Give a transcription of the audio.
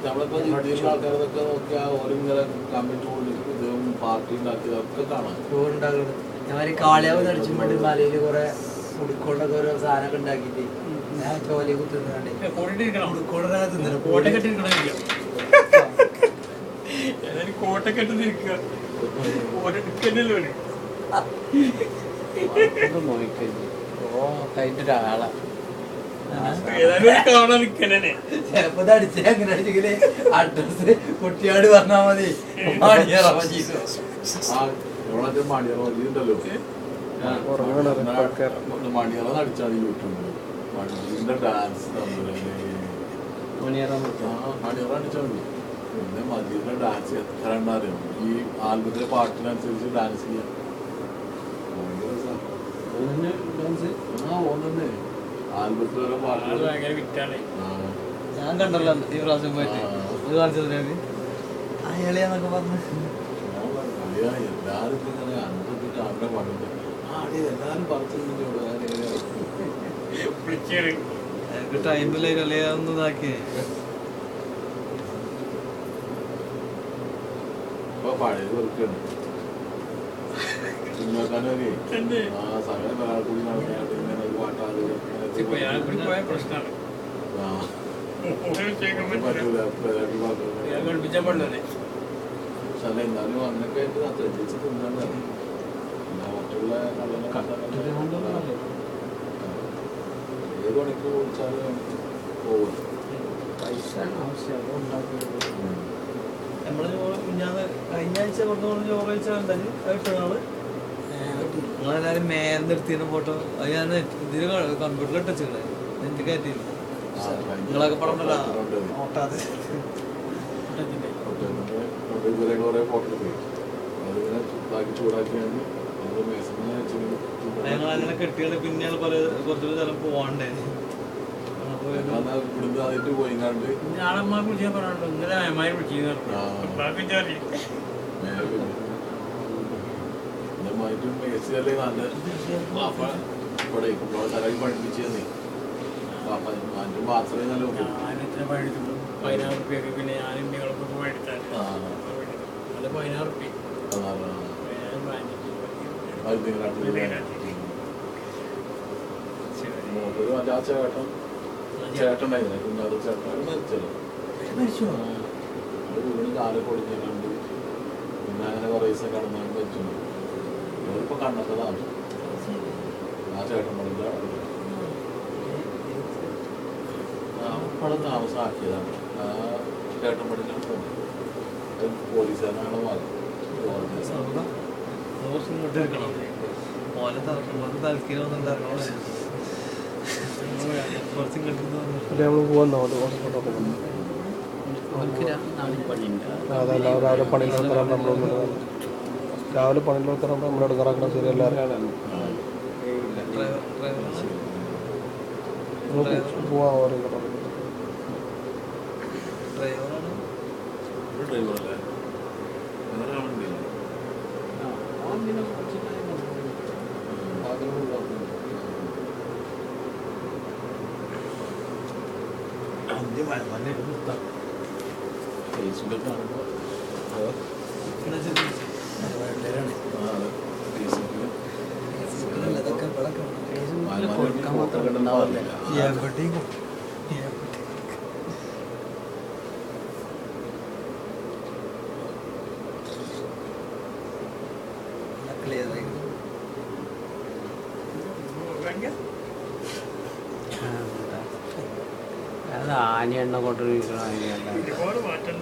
നമ്മളിപ്പോ ഇന്ത്യയിലുള്ള ആൾക്കാരൊക്കെ നോക്കിയാൽ ഓരോങ്ങനെ കമ്മിറ്റി ഇതും പാർട്ടി ഉണ്ടാക്കിയതൊക്കെ കാണാം. ഞാൻ കാളിയാവ് നടിച്ചുകൊണ്ട് മലയിൽ കുറെ ഉടുക്കോണ്ടൊക്കെ ഓരോ സാധനമൊക്കെ ഉണ്ടാക്കിയിട്ട് ഞാൻ ചോലി കുത്തുന്നുണ്ട്. കോട്ടക്കെട്ട് നിൽക്കുക ഒരാളാ ചിലപ്പോ അടിച്ച അങ്ങനെ അടിച്ചെങ്കില് അഡ്രസ് കുട്ടിയോട് പറഞ്ഞാ മതി. മണിയറ അടിച്ചാൽ യൂട്യൂബിൽ മണിയറിന്റെ ഡാൻസ് മണിയറ അടിച്ചാൽ മതി. പിന്നെ മജീദിന്റെ ഡാൻസ് എത്ര എണ്ണറിയാം. ഈ ആൽബത്തിലെ പാട്ടിനനുസരിച്ച് ഡാൻസ് ചെയ്യാം. ഓന്നെ ആൽബത്തിലെ പാട്ടുകൾ ഭയങ്കര വിറ്റാണ്. ഞാൻ കണ്ടല്ലോ ഈ പ്രാവശ്യം പോയിട്ട് അയാളെന്നൊക്കെ പറഞ്ഞു. എല്ലാരും ഇങ്ങനെ അഞ്ചിട്ട് അവിടെ പണിത് എല്ലാരും പറഞ്ഞു ടൈമില് കളിയാന്ന് ഇതാക്കിയേ. ഇപ്പൊ പഴയത് വെറുക്കാണ്. പിന്നോക്കാനൊക്കെ സകലം ഒരാൾ കൂടി നടക്കാണ്ട് ഇങ്ങനെ ഒരു പാട്ടാണ് പ്രശ്നമാണ്. പക്ഷെ അല്ല എന്നാലും അങ്ങനൊക്കെ ആയിട്ട് ശ്രദ്ധിച്ച് തിന്നാണ്. മറ്റുള്ള ഏത് മണിക്ക് വിളിച്ചാലും പോകും. നമ്മള് കഴിഞ്ഞ ആഴ്ച പുറത്തുകൊണ്ട് ചോറ് കഴിച്ചാൽ നിങ്ങളെല്ലാരും മേലെടുത്തിരുന്ന ഫോട്ടോ അത് ഞാൻ ഇതിന് കമ്പ്യൂട്ടറിൽ ഇട്ടിച്ചില്ലേ എനിക്ക് കയറ്റിയില്ല. നിങ്ങളൊക്കെ പറഞ്ഞല്ലോ ഓട്ടാതെ ഞങ്ങളങ്ങനെ കെട്ടിയാണ്. പിന്നെ കുറച്ചുകൂടി സ്ഥലം പോവാണ്ടേ. ഞാളമ്മ വിളിച്ചാൽ പറഞ്ഞോ ഇന്നലെ അമ്മായി വിളിച്ചു. പഠിപ്പിച്ചേ മാത്രമേ നല്ല ഞാനെത്ര പണിയെടുത്തു 10,000 റുപ്യൊക്കെ. പിന്നെ ഞാനും നിങ്ങളൊക്കെ മേടിച്ചാൽ അത് 10,000 റുപ്യ. ചേട്ടനായിരുന്നു കുഞ്ഞാറ് ചേട്ടൻ മരിച്ചല്ലോ. വീട് കാല് പൊടിഞ്ഞിട്ടുണ്ട്. പിന്നെ അങ്ങനെ കുറേ ദിവസം കടന്നാണ്ട് വെച്ചു. ഇവരിപ്പോ കണ്ടെത്തതാണ് ആ ചേട്ടൻ പണിന്റെ പടം താമസമാക്കിയതാണ്. ആ ചേട്ടൻ പണിന്റെ പോലീസുകാരനാണ് മാറി. രാവിലെ പണിയിലോർക്കാറാകുമ്പോൾ നമ്മളൊന്നും രാവിലെ പണിയിലോർക്കാറാകുമ്പോൾ നമ്മൾ എടുക്കാറാക്കണം. ശരി എല്ലാവരും പോവാൻ ഓരോ ഡ്രൈവറല്ലേ വേറെ ആളുണ്ടല്ലോ. ഫേസ്ബുക്കിൽ കാണുമ്പോൾ ആന എണ്ണ കൊണ്ട് ഒരുപാട് മാറ്റം